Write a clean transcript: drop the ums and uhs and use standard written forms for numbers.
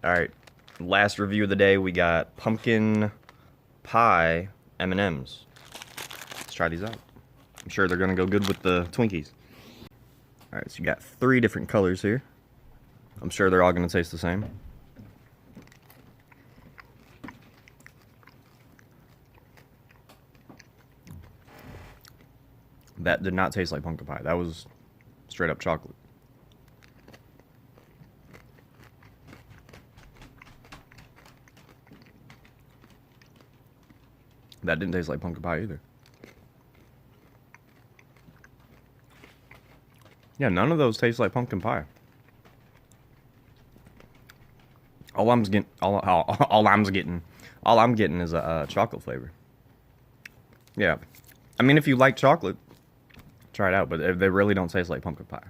Alright, last review of the day, we got pumpkin pie M&Ms. Let's try these out. I'm sure they're gonna go good with the Twinkies. Alright, so you got 3 different colors here. I'm sure they're all gonna taste the same. That did not taste like pumpkin pie. That was straight up chocolate. That didn't taste like pumpkin pie either. Yeah, none of those taste like pumpkin pie. All I'm getting is a chocolate flavor. Yeah, I mean, if you like chocolate, try it out. But they really don't taste like pumpkin pie.